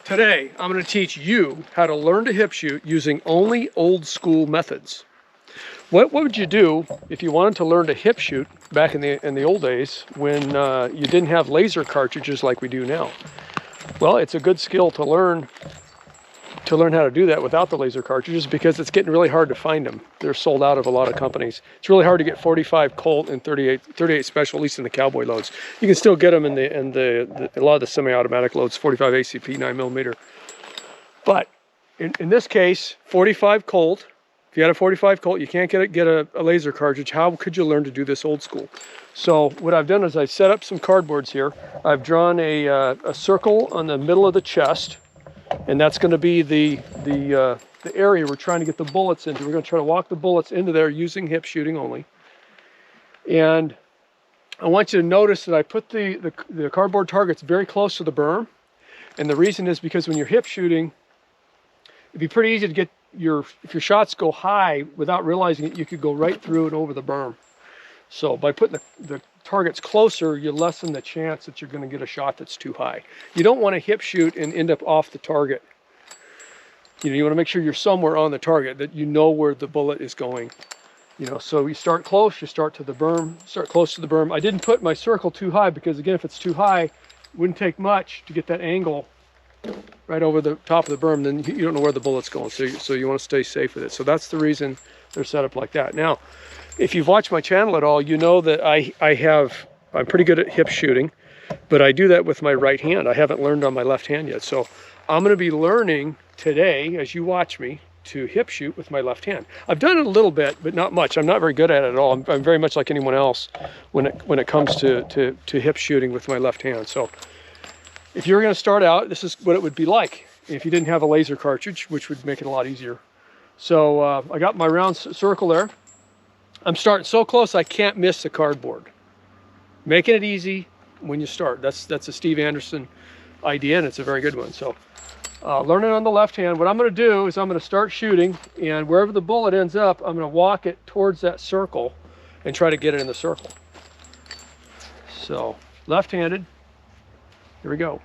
Today, I'm going to teach you how to learn to hip shoot using only old school methods. What would you do if you wanted to learn to hip shoot back in the old days when you didn't have laser cartridges like we do now? Well, it's a good skill to learn how to do that without the laser cartridges because it's getting really hard to find them. They're sold out of a lot of companies. It's really hard to get 45 Colt and 38 special, at least in the cowboy loads. You can still get them in a lot of the semi-automatic loads, 45 ACP 9mm. But in this case, 45 Colt. If you had a 45 Colt, you can't get a laser cartridge. How could you learn to do this old school? So what I've done is I've set up some cardboards here. I've drawn a circle on the middle of the chest. And that's going to be the area we're trying to get the bullets into. We're going to try to walk the bullets into there using hip shooting only. And I want you to notice that I put the cardboard targets very close to the berm. And the reason is because when you're hip shooting, it'd be pretty easy to get if your shots go high without realizing it, you could go right through and over the berm. So by putting the targets closer, you lessen the chance that you're going to get a shot that's too high. You don't want to hip shoot and end up off the target. You want to make sure you're somewhere on the target, that you know where the bullet is going. So you start close, you start to the berm, start close to the berm. I didn't put my circle too high because, again, if it's too high, it wouldn't take much to get that angle right over the top of the berm. Then you don't know where the bullet's going, so you want to stay safe with it. So that's the reason they're set up like that. Now, if you've watched my channel at all, you know that I'm pretty good at hip shooting, but I do that with my right hand. I haven't learned on my left hand yet. So I'm going to be learning today, as you watch me, to hip shoot with my left hand. I've done it a little bit, but not much. I'm not very good at it at all. I'm very much like anyone else when it comes to hip shooting with my left hand. So if you're going to start out, this is what it would be like if you didn't have a laser cartridge, which would make it a lot easier. So I got my round circle there. I'm starting so close I can't miss the cardboard. Making it easy when you start. That's a Steve Anderson idea, and it's a very good one. So learning on the left hand, what I'm going to do is I'm going to start shooting, and wherever the bullet ends up, I'm going to walk it towards that circle and try to get it in the circle. So left-handed, here we go.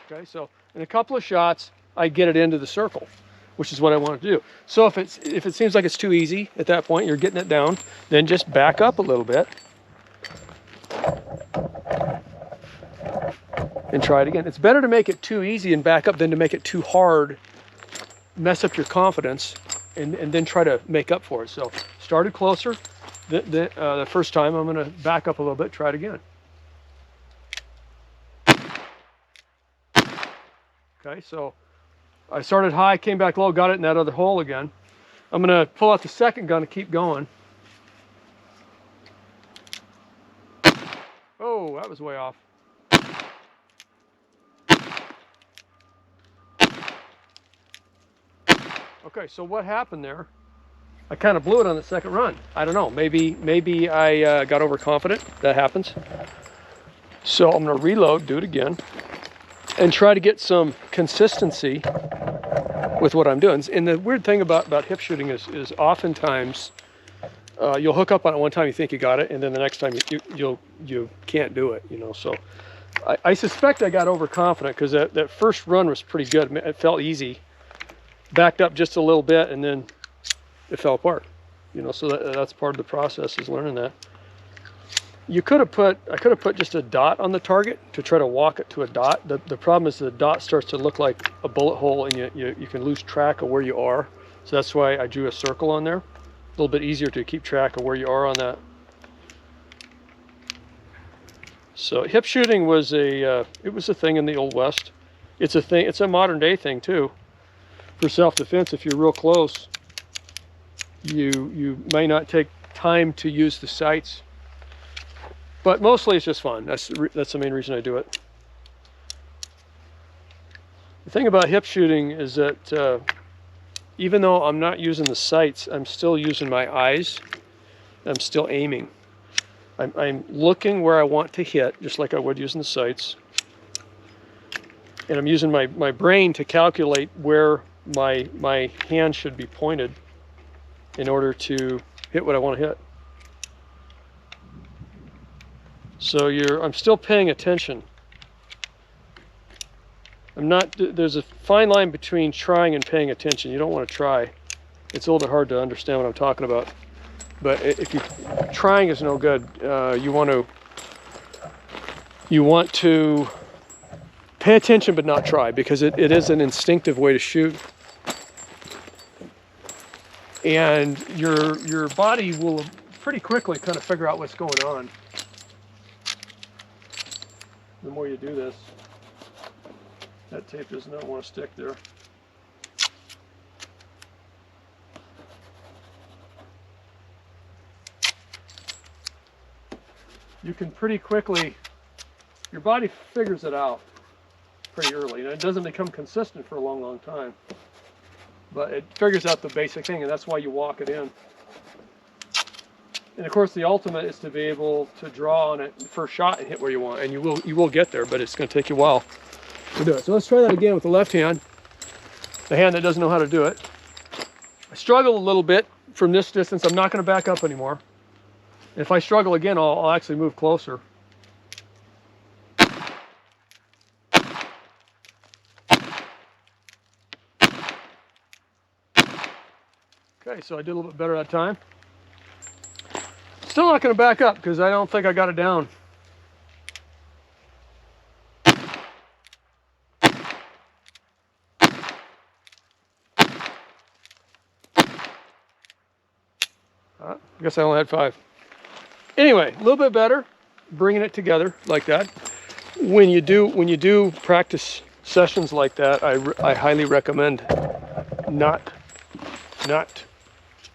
Okay, so in a couple of shots, I get it into the circle, which is what I want to do. So if it seems like it's too easy at that point, you're getting it down, then just back up a little bit and try it again. It's better to make it too easy and back up than to make it too hard, mess up your confidence, and then try to make up for it. So started closer. The first time, I'm going to back up a little bit, try it again. Okay, so I started high, came back low, got it in that other hole again. I'm going to pull out the second gun and keep going. Oh, that was way off. Okay, so what happened there? I kind of blew it on the second run. I don't know, maybe I got overconfident. That happens. So I'm going to reload, do it again, and try to get some consistency with what I'm doing. And the weird thing about hip shooting is oftentimes you'll hook up on it one time, you think you got it, and then the next time you can't do it. So I suspect I got overconfident because that first run was pretty good. It felt easy. Backed up just a little bit, and then it fell apart. So that's part of the process, is learning that. I could have put just a dot on the target to try to walk it to a dot. The problem is the dot starts to look like a bullet hole, and you can lose track of where you are. So that's why I drew a circle on there. A little bit easier to keep track of where you are on that. So hip shooting was a thing in the Old West. It's a thing. It's a modern day thing too. For self-defense, if you're real close, you may not take time to use the sights. But mostly it's just fun. That's the main reason I do it. The thing about hip shooting is that even though I'm not using the sights, I'm still using my eyes. I'm still aiming. I'm looking where I want to hit, just like I would using the sights. And I'm using my brain to calculate where my hand should be pointed in order to hit what I want to hit. So I'm still paying attention. There's a fine line between trying and paying attention. You don't want to try. It's a little bit hard to understand what I'm talking about. But if trying is no good, you want to pay attention but not try, because it is an instinctive way to shoot. And your body will pretty quickly kind of figure out what's going on the more you do this. That tape does not want to stick there. You can pretty quickly, your body figures it out pretty early, and it doesn't become consistent for a long, long time. But it figures out the basic thing, and that's why you walk it in. And of course, the ultimate is to be able to draw on it the first shot and hit where you want, and you will get there, but it's going to take you a while to do it. So let's try that again with the left hand, the hand that doesn't know how to do it. I struggle a little bit from this distance. I'm not going to back up anymore. If I struggle again, I'll actually move closer. Okay, so I did a little bit better that time. Still not going to back up because I don't think I got it down. I guess I only had 5. Anyway, a little bit better, bringing it together like that. When you do practice sessions like that, I highly recommend not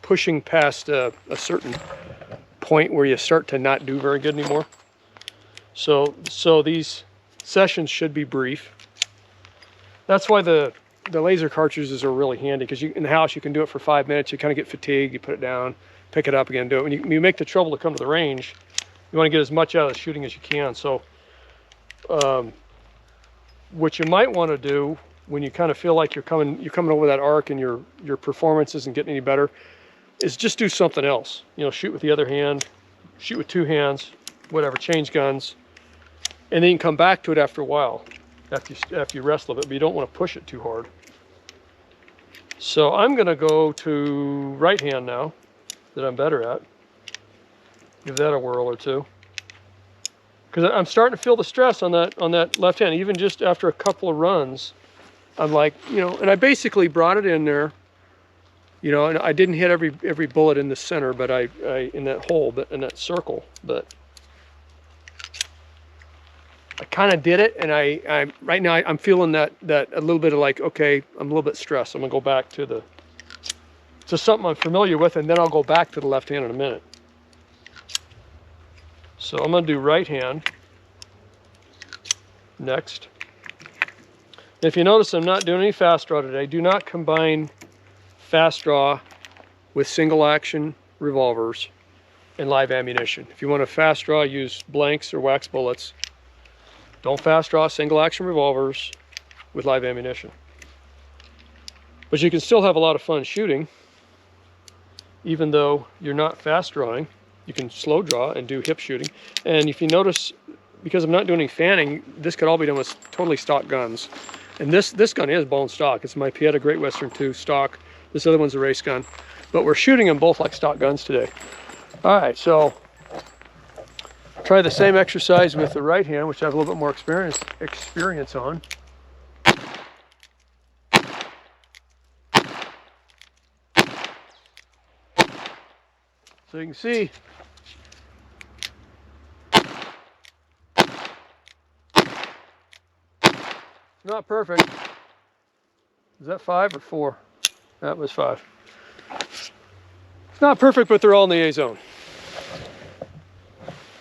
pushing past a certain point where you start to not do very good anymore. So these sessions should be brief. That's why the laser cartridges are really handy, because in the house you can do it for 5 minutes. You kind of get fatigued, you put it down, pick it up again, do it. When you make the trouble to come to the range, you want to get as much out of the shooting as you can. So what you might want to do when you kind of feel like you're coming over that arc and your performance isn't getting any better, is just do something else. You know, shoot with the other hand, shoot with 2 hands, whatever, change guns, and then you can come back to it after a while, after you rest a little bit, but you don't want to push it too hard. So I'm going to go to right hand now that I'm better at. Give that a whirl or two, because I'm starting to feel the stress on that left hand. Even just after a couple of runs, I'm like, and I basically brought it in there, and I didn't hit every bullet in the center, but I in that hole, but in that circle, but I kind of did it. And I right now I'm feeling that a little bit of like, okay, I'm a little bit stressed. I'm gonna go back to something I'm familiar with, and then I'll go back to the left hand in a minute. So I'm going to do right hand next. If you notice, I'm not doing any fast draw today. Do not combine fast draw with single action revolvers and live ammunition. If you want to fast draw, use blanks or wax bullets. Don't fast draw single action revolvers with live ammunition. But you can still have a lot of fun shooting, even though you're not fast drawing. You can slow draw and do hip shooting. And if you notice, because I'm not doing any fanning, this could all be done with totally stock guns. And this gun is bone stock. It's my Pieta Great Western 2 stock. This other one's a race gun. But we're shooting them both like stock guns today. All right, so try the same exercise with the right hand, which I have a little bit more experience on. So you can see, not perfect. Is that 5 or 4? That was 5. It's not perfect, but they're all in the A zone.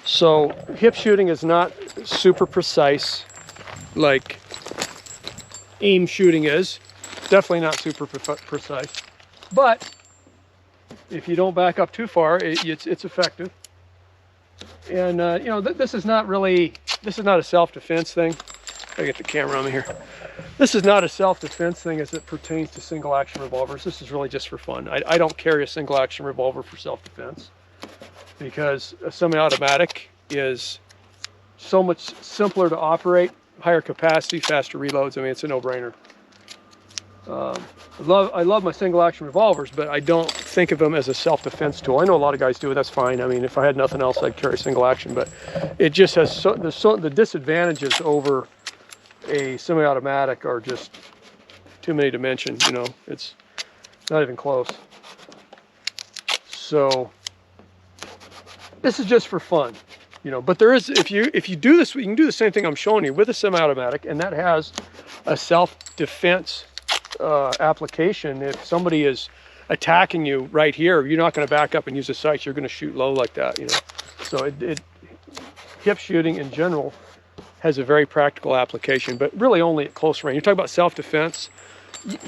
So hip shooting is not super precise like aim shooting is. Definitely not super precise. But if you don't back up too far, it's effective. And this is not a self-defense thing. I get the camera on me here. This is not a self-defense thing as it pertains to single action revolvers. This is really just for fun. I don't carry a single action revolver for self-defense, because a semi-automatic is so much simpler to operate, higher capacity, faster reloads. I mean, it's a no-brainer. I love my single action revolvers, but I don't think of them as a self-defense tool. I know a lot of guys do, and that's fine. I mean, if I had nothing else, I'd carry single action, but it just has the disadvantages over a semi-automatic are just too many to mention. You know, it's not even close. So this is just for fun, you know. But there is, if you do this, you can do the same thing I'm showing you with a semi-automatic, and that has a self-defense application. If somebody is attacking you right here, you're not going to back up and use the sights. You're going to shoot low like that, you know. So hip shooting in general has a very practical application, but really only at close range. You're talking about self-defense.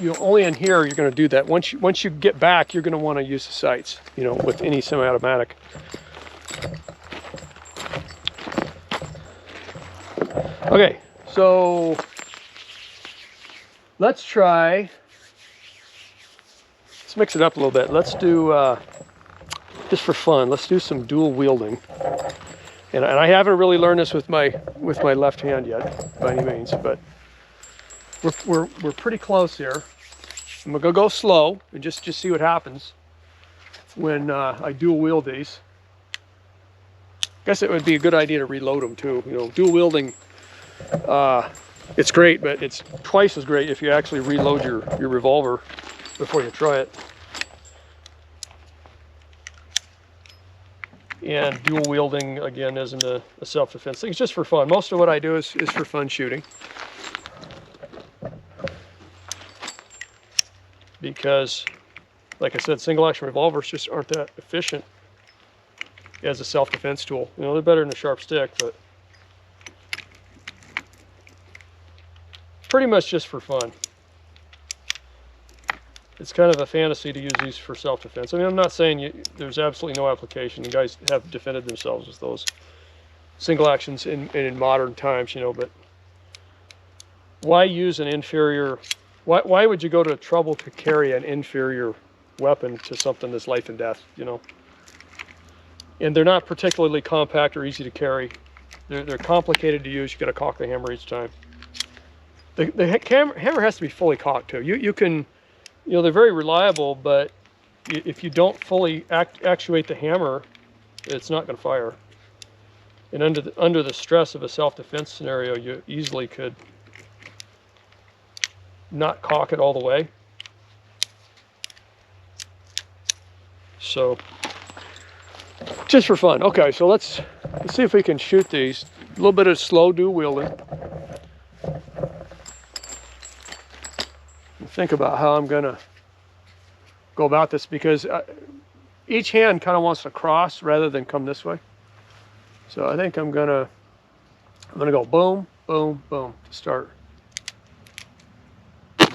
You only in here you're going to do that. Once you get back, you're going to want to use the sights, you know, with any semi-automatic. Okay, so let's mix it up a little bit. Let's do, just for fun, let's do some dual wielding. And I haven't really learned this with my left hand yet, by any means, but we're pretty close here. I'm gonna go slow and just see what happens when I dual wield these. I guess it would be a good idea to reload them too. You know, dual wielding, it's great, but it's twice as great if you actually reload your revolver before you try it. And dual wielding, again, isn't a self-defense thing. It's just for fun. Most of what I do is for fun shooting. Because, like I said, single action revolvers just aren't that efficient as a self-defense tool. You know, they're better than a sharp stick, but pretty much just for fun. It's kind of a fantasy to use these for self-defense. I mean, I'm not saying there's absolutely no application. The guys have defended themselves with those single actions in modern times, you know, but why use an inferior, why would you go to trouble to carry an inferior weapon to something that's life and death, you know? And they're not particularly compact or easy to carry. They're complicated to use. You got to cock the hammer each time. The hammer has to be fully cocked too. You can, you know, they're very reliable, but if you don't fully actuate the hammer, it's not going to fire. And under the stress of a self-defense scenario, you easily could not cock it all the way. So, just for fun. Okay, so let's see if we can shoot these. A little bit of slow dual wielding. Think about how I'm going to go about this, because each hand kind of wants to cross rather than come this way. So I think I'm gonna go boom, boom, boom to start. All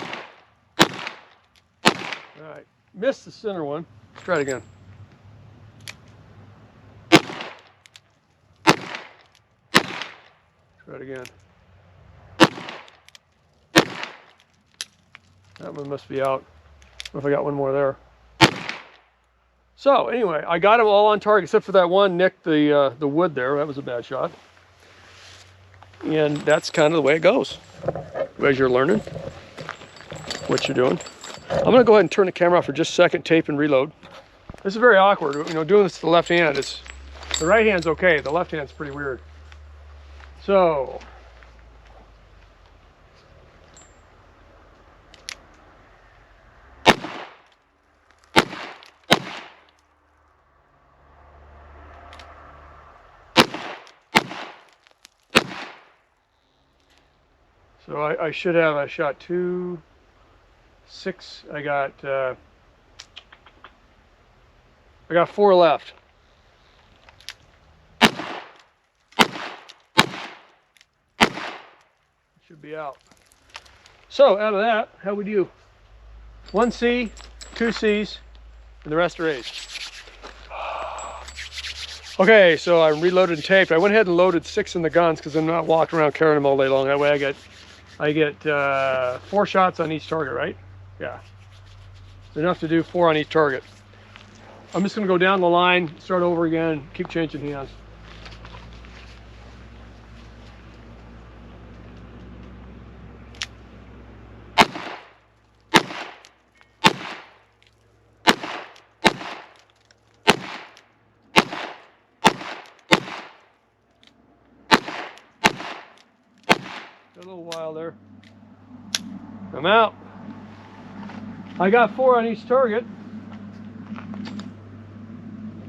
right, missed the center one. Let's try it again. Try it again. That one must be out. I don't know if I got one more there. So anyway, I got them all on target except for that one nicked the wood there. That was a bad shot. And that's kind of the way it goes as you're learning what you're doing. I'm going to go ahead and turn the camera off for just a second, tape and reload. This is very awkward. You know, doing this to the left hand, the right hand's okay. The left hand's pretty weird. So. So I should have, I shot 2, 6, I got 4 left. Should be out. So out of that, how would you? 1 C, 2 C's, and the rest are A's. Okay, so I reloaded and taped. I went ahead and loaded 6 in the guns because I'm not walking around carrying them all day long. That way I get 4 shots on each target, right? Yeah. It's enough to do 4 on each target. I'm just going to go down the line, start over again, keep changing hands. A little while there. I'm out. I got 4 on each target.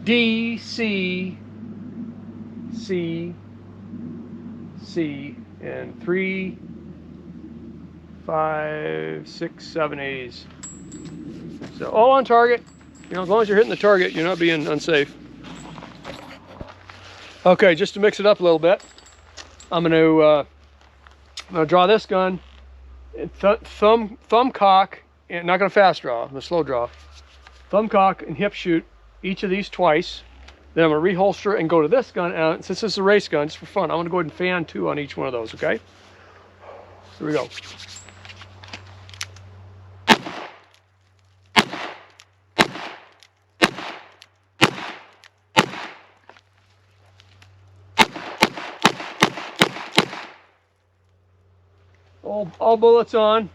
D, C, C, C, and 3, 5, 6, 7 A's. So all on target. You know, as long as you're hitting the target, you're not being unsafe. Okay, just to mix it up a little bit, I'm gonna draw this gun, and thumb cock, and not gonna fast draw, I'm gonna slow draw. Thumb cock and hip shoot each of these twice. Then I'm gonna reholster and go to this gun. And since this is a race gun, just for fun, I'm gonna go ahead and fan 2 on each one of those. Okay. Here we go. All bullets on.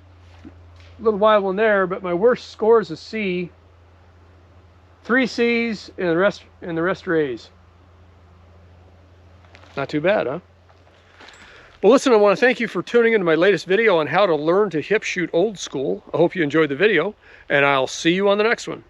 A little wild one there, but my worst score is a C. 3 C's and the rest are A's. Not too bad, huh? Well, listen, I want to thank you for tuning into my latest video on how to learn to hip shoot old school. I hope you enjoyed the video, and I'll see you on the next one.